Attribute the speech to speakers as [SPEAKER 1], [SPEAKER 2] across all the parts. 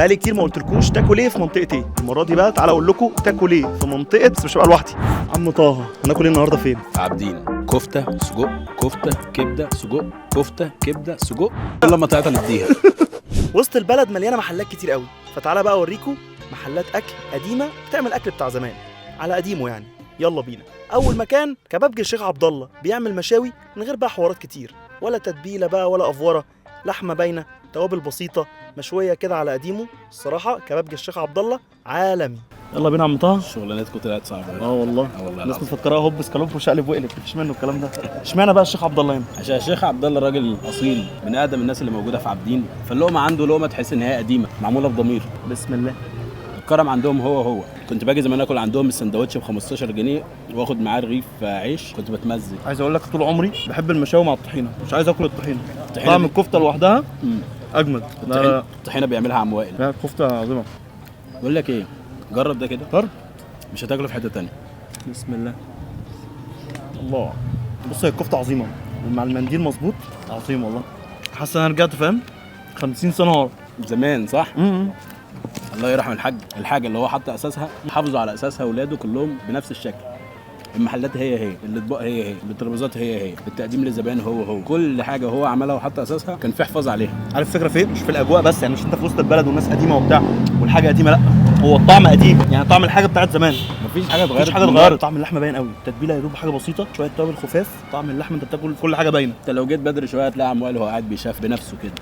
[SPEAKER 1] بقالي كتير ما قلتلكوش تاكل ايه في منطقه ايه. المره دي بقى تعالى اقول لكم تاكل ايه في منطقه، بس مش هبقى لوحدي. عم طه، هناكل ايه النهارده فين؟
[SPEAKER 2] عابدين. كفته سجق، كفته كبده سجق، كفته كبده سجق، كل ما تعطل اديها.
[SPEAKER 1] وسط البلد مليانه محلات كتير قوي، فتعالى بقى اوريكم محلات اكل قديمه بتعمل اكل بتاع زمان على قديمه يعني. يلا بينا. اول مكان كبابجي الشيخ عبد الله، بيعمل مشاوي من غير بقى حوارات كتير، ولا تتبيله بقى ولا افوره، لحمه باينه، توابل بسيطه، مشويه كده على قديمه. الصراحه كبابجي الشيخ عبد الله عالمي. يلا بينا يا عم طه.
[SPEAKER 2] شغلانتكم طلعت صعبه.
[SPEAKER 1] والله
[SPEAKER 2] والله
[SPEAKER 1] الناس مفكراها هوب سكالوب وشقلب وقلب، مفيش منه الكلام ده. اشمعنى بقى الشيخ عبد الله هنا؟
[SPEAKER 2] عشان الشيخ عبد الله راجل اصيل، من اقدم الناس اللي موجوده في عابدين، فاللقمه عنده لقمه تحس ان هي قديمه معموله بضمير.
[SPEAKER 1] بسم الله.
[SPEAKER 2] الكرم عندهم هو كنت باجي زمان اكل عندهم السندوتش ب 15 جنيه واخد معاه رغيف عيش، كنت بتمزج.
[SPEAKER 1] عايز اقول لك طول عمري بحب المشاوي مع الطحينه، مش عايز اكل الطحينه. طعم الكفته لوحدها اجمد.
[SPEAKER 2] الطحينه بيعملها عم وائل.
[SPEAKER 1] لا الكفته عظيمه.
[SPEAKER 2] بقول لك ايه، جرب ده كده،
[SPEAKER 1] جرب.
[SPEAKER 2] مش هتاكله في حته تانية.
[SPEAKER 1] بسم الله. الله. بص، هي الكفته عظيمه مع المنديل مظبوط، عظيم والله. حاسس ان انا رجعت فاهم 50 سنه ورا
[SPEAKER 2] زمان، صح؟ الله يرحم الحاجه اللي هو حط اساسها، حافظوا على اساسها اولاده كلهم بنفس الشكل. المحلات هي الاطباق هي الترابيزات هي التقديم للزبائن هو كل حاجه هو عملها وحط اساسها، كان في حفاظ عليها.
[SPEAKER 1] عارف الفكره فين؟ مش في الاجواء بس، يعني مش انت في وسط البلد والناس قديمه وبتاع والحاجه قديمه، لا هو الطعم قديم، يعني طعم الحاجه بتاعت زمان.
[SPEAKER 2] مفيش حاجه اتغيرت.
[SPEAKER 1] مفيش حاجه اتغيرت. طعم اللحمه باين قوي، التتبيله يا دوب حاجه بسيطه، شويه توابل خفاف، طعم اللحمه انت بتاكل كل حاجه باينه.
[SPEAKER 2] انت لو جيت بدري شويه هتلاقي عم وائل هو قاعد بيشاف بنفسه كده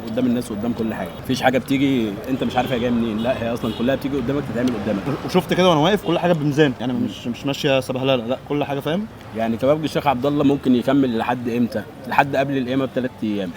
[SPEAKER 2] قدام الناس وقدام كل حاجه. مفيش حاجه بتيجي انت مش عارف هي جايه منين، لا هي اصلا كلها بتيجي قدامك تتعمل قدامك.
[SPEAKER 1] وشفت كده وانا واقف كل حاجه بميزان، يعني مش ماشيه سبهلله، لا كل حاجه فاهم.
[SPEAKER 2] يعني كبابجي الشيخ عبد الله ممكن يكمل لحد امتى؟ لحد قبل القيامه ب3 ايام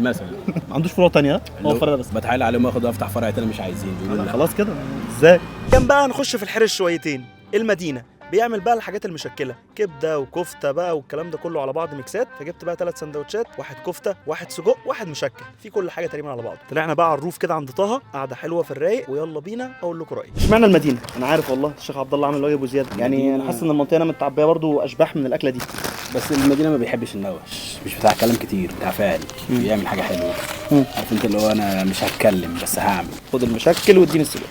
[SPEAKER 2] مثلا.
[SPEAKER 1] ما عندوش فروع تانية، هو الفرع ده بس.
[SPEAKER 2] بتحايل عليهم اخد افتح فرع تاني، مش عايزين، بيقولوا لا.
[SPEAKER 1] خلاص كده ازاي؟ كان بقى نخش في الحرش شويتين. المدينه بيعمل بقى الحاجات المشكله، كبده وكفته بقى والكلام ده كله على بعض ميكسات. فجبت بقى 3 سندوتشات، واحد كفته، واحد سجق، واحد مشكل، في كل حاجه تقريبا على بعض. طلعنا بقى على الروف كده عند طه، قاعده حلوه في الرايق، ويلا بينا اقول لكم رايي. اشمعنى المدينه؟ انا عارف والله الشيخ عبد الله عامل واجب وزياده، يعني انا حاسس ان المنطقه انا متعبيه برضو اشباح من الاكله دي.
[SPEAKER 2] بس المدينه ما بيحبش النوش، مش بتاع كلام كتير، بتاع فعل، بيعمل حاجه حلوه. عارف انت اللي هو انا مش هتكلم بس هعمل.
[SPEAKER 1] خد المشكل واديني السجق.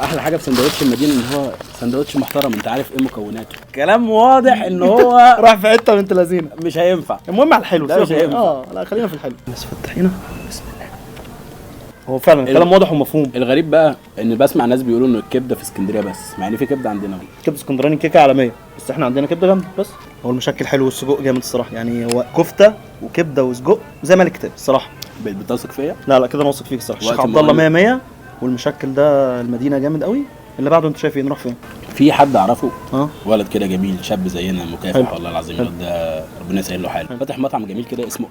[SPEAKER 2] احلى حاجه في سندوتش المدينه ان هو سندوتش محترم، انت عارف ايه مكوناته، كلام واضح ان هو
[SPEAKER 1] راح في حته بنت لذينه،
[SPEAKER 2] مش هينفع.
[SPEAKER 1] المهم على الحلو،
[SPEAKER 2] ده مش هينفع.
[SPEAKER 1] لا خلينا في الحلو بس. فتحينا بسم الله. هو فعلا الكلام واضح ومفهوم.
[SPEAKER 2] الغريب بقى ان بسمع ناس بيقولوا ان الكبده في اسكندريه بس، مع ان في كبده عندنا.
[SPEAKER 1] كبده اسكندراني كيكه عالميه، بس احنا عندنا كبده جامده. بس هو المشكل حلو والسجق جامد الصراحه، يعني هو كفته وكبده وسجق زي ما الكتاب الصراحه.
[SPEAKER 2] بتثق فيا؟
[SPEAKER 1] لا كده انا واثق فيك الصراحه. الشيخ عبد الله 100 100، والمشكل ده المدينه جامد قوي. اللي بعده انت شايف ايه؟ نروح فين؟
[SPEAKER 2] في حد اعرفه ولد كده جميل، شاب زينا، مكافح والله العظيم. الواد ده ربنا يسهل له حاله، فاتح مطعم جميل كده اسمه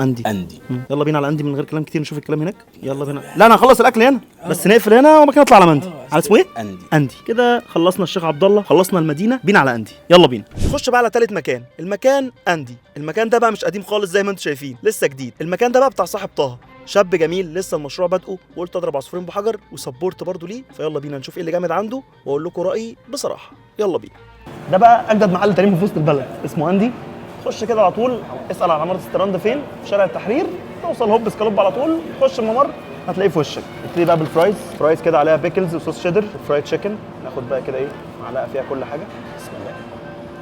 [SPEAKER 2] اندي.
[SPEAKER 1] اندي. يلا بينا على اندي من غير كلام كتير، نشوف الكلام هناك. يلا بينا. لا انا هخلص الاكل هنا بس نقفل هنا وما كان نطلع على مندي. على اسمه ايه؟ اندي. كده خلصنا الشيخ عبد الله، خلصنا المدينه، بينا على اندي. يلا بينا. نخش بقى على ثالث مكان، المكان اندي. المكان ده بقى مش قديم خالص زي ما انتم شايفين، لسه جديد. المكان ده بقى بتاع صاحب طه، شاب جميل لسه المشروع بادئه، وقلت اضرب عصفورين بحجر وسبورت برضه ليه. فيلا بينا نشوف ايه اللي جامد عنده واقول لكم رايي بصراحه. يلا بينا. ده بقى اجدد محل تقريبا في وسط البلد، اسمه اندي. خش كده على طول، اسال على عماره ستراند فين، في شارع التحرير، توصل هوب سكالوب على طول، خش الممر هتلاقيه في وشك. ابتدي بقى بالفرايز، فرايز كده عليها بيكلز وصوص شيدر وفرايد تشيكن. ناخد بقى كده ايه، معلقه فيها كل حاجه. بسم الله.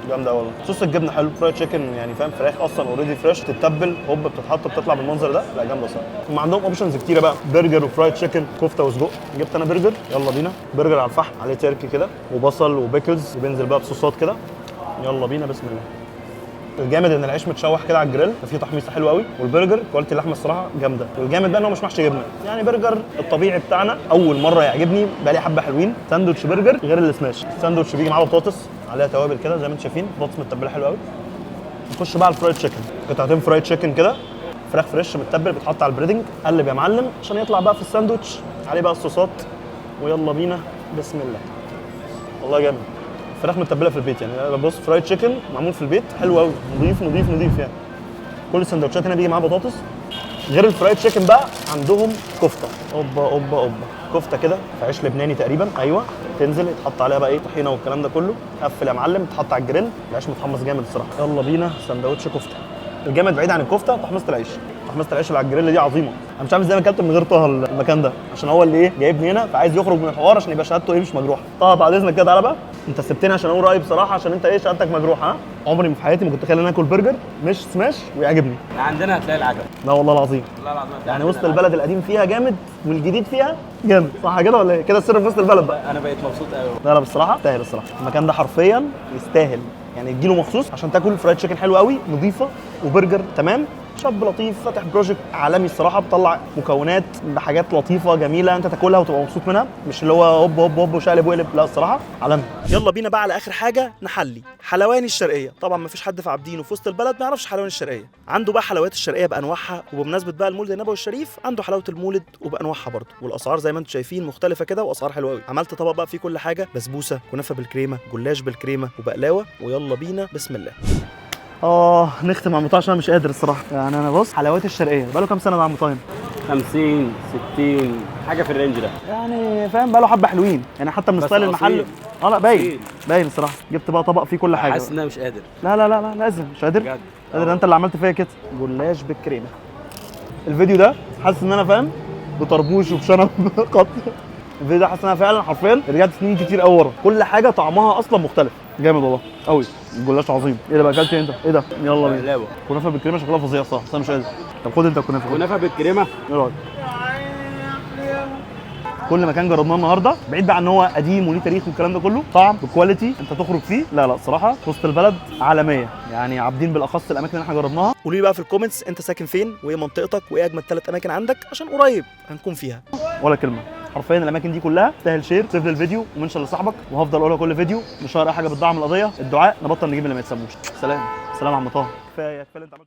[SPEAKER 1] جامده والله. صوص الجبنه حلو، فرايد تشيكن يعني فاهم، فراخ اصلا اوريدي فريش، تتبل هوب بتتحط بتطلع بالمنظر ده. لا جامده صراحه. هم عندهم اوبشنز كتيره بقى، برجر وفرايد تشيكن، كفته وسجق. جبت انا برجر، يلا بينا. برجر على الفحم، عليه تركي كده وبصل وبيكلز، وبينزل بقى بصوصات كده. يلا بينا بسم الله. الجامد ان العيش متشوح كده على الجريل، ففيه تحميصه حلوه قوي، والبرجر كواليتي اللحمه الصراحه جامده. والجامد بقى ان هو مش محشي جبنه، يعني برجر الطبيعي بتاعنا. اول مره يعجبني بقى لي حبه حلوين. ساندوتش برجر غير السماش. الساندوتش بيجي معاه بطاطس عليها توابل كده زي ما انتم شايفين، بطاطس متبله حلوه قوي. نخش بقى على الفرايد تشيكن، قطعتين فرايد تشيكن كده، فراخ فريش متبل، بتحط على البريدنج. قلب يا معلم عشان يطلع بقى في الساندوتش عليه بقى الصوصات. ويلا بينا بسم الله. والله جامد. فراخ متبله في البيت، يعني بص فرايد تشيكن معمول في البيت حلو قوي، نضيف نضيف نضيف يعني. كل السندوتشات هنا بيجي معاها بطاطس. غير الفرايد تشيكن بقى عندهم كفته، اوبا كفته كده في عيش لبناني تقريبا، ايوه، تنزل يتحط عليها بقى ايه، طحينه والكلام ده كله. قفل يا معلم، تحط على الجريل، العيش متحمص جامد الصراحه. يلا بينا سندوتش كفته. الجامد بعيد عن الكفته تحميصه العيش. تحميصه العيش اللي على الجريل دي عظيمه. انا مش عارف ازاي ما اكلت من غير طه المكان ده، عشان هو اللي ايه جايبني هنا، فعايز يخرج من الحوار عشان يبقى شهادته ايه مش مجروحه. طه بعد اذنك كده تعالى بقى، انت سبتني عشان اقول رايي بصراحه، عشان انت ايه شهادتك مجروحه. ها عمري ما في حياتي ما كنت اتخيل ان انا اكل برجر مش سماش ويعجبني.
[SPEAKER 2] عندنا هتلاقي العجب.
[SPEAKER 1] لا والله العظيم،
[SPEAKER 2] والله العظيم
[SPEAKER 1] يعني وسط البلد القديم فيها جامد والجديد فيها جامد، صح كده ولا ايه؟ كده السر في وسط البلد بقى.
[SPEAKER 2] انا بقيت مبسوط قوي.
[SPEAKER 1] لا لا بالصراحه يستاهل الصراحه، المكان ده حرفيا يستاهل، يعني تجيله مخصوص عشان تاكل فرايد تشيكن حلوه قوي نظيفه وبرجر تمام. شاب لطيف فاتح بروجكت عالمي الصراحه، بيطلع مكونات بحاجات لطيفه جميله انت تاكلها وتبقى مبسوط منها، مش اللي هو هوب هوب هوب وشقلب وقلب، لا الصراحه عالمي. يلا بينا بقى على اخر حاجه، نحلي حلواني الشرقيه. طبعا ما فيش حد في عابدين وفي وسط البلد ما يعرفش حلواني الشرقيه. عنده بقى حلويات الشرقيه بانواعها، وبمناسبه بقى المولد النبوي الشريف عنده حلاوه المولد وبانواعها برضه، والاسعار زي ما انتم شايفين مختلفه كده واسعار حلوه قوي. عملت طبق بقى فيه كل حاجه، بسبوسه، كنافه بالكريمه، جلاش بالكريمه، وبقلاوه. ويلا بينا بسم الله. نختم على المطاعم عشان انا مش قادر الصراحه. يعني انا بص حلويات الشرقيه بقاله كام سنه ده على المطاعم؟
[SPEAKER 2] 50 60 حاجه في الرينج ده
[SPEAKER 1] يعني فاهم، بقاله حبه حلوين يعني، حتى من ستايل المحل. لا باين باين الصراحه. جبت بقى طبق فيه كل حاجه.
[SPEAKER 2] حاسس ان انا مش قادر.
[SPEAKER 1] لا لا لا لا لازم، مش قادر
[SPEAKER 2] بجد
[SPEAKER 1] قادر. انت اللي عملت فيا كده. جلاش بالكريمه. الفيديو ده حاسس ان انا فاهم بطربوش وبشنب قط. الفيديو ده حاسس ان انا فعلا حرفيا رجعت سنين كتير قوي ورا، كل حاجه طعمها اصلا مختلف. جامد والله قوي. الجلاش عظيم. ايه ده بقى اكلت انت؟ ايه ده؟ يلا بينا.
[SPEAKER 2] بقلاوه
[SPEAKER 1] كنافه بالكريمه شكلها فظيع صح، بس انا مش قادر. طب خد انت الكنافه.
[SPEAKER 2] كنافه بالكريمه.
[SPEAKER 1] ايه رايك؟ كل مكان جربناه النهارده بعيد بقى ان هو قديم وليه تاريخ والكلام ده كله، طعم بكواليتي انت تخرج فيه. لا لا الصراحه وسط البلد عالميه، يعني عابدين بالاخص الاماكن اللي احنا جربناها. قولوا لي بقى في الكومنتس انت ساكن فين وايه منطقتك وايه اجمد 3 اماكن عندك، عشان قريب هنكون فيها. ولا كلمه حرفيا الاماكن دي كلها تستاهل شير، سيف للفيديو ومنشن لصاحبك، وهفضل اقولها كل فيديو. مش اي حاجه بتدعم القضيه، الدعاء، نبطل نجيب اللي ما يتسموش. سلام سلام يا عم طه. كفايه اللي انت عملته.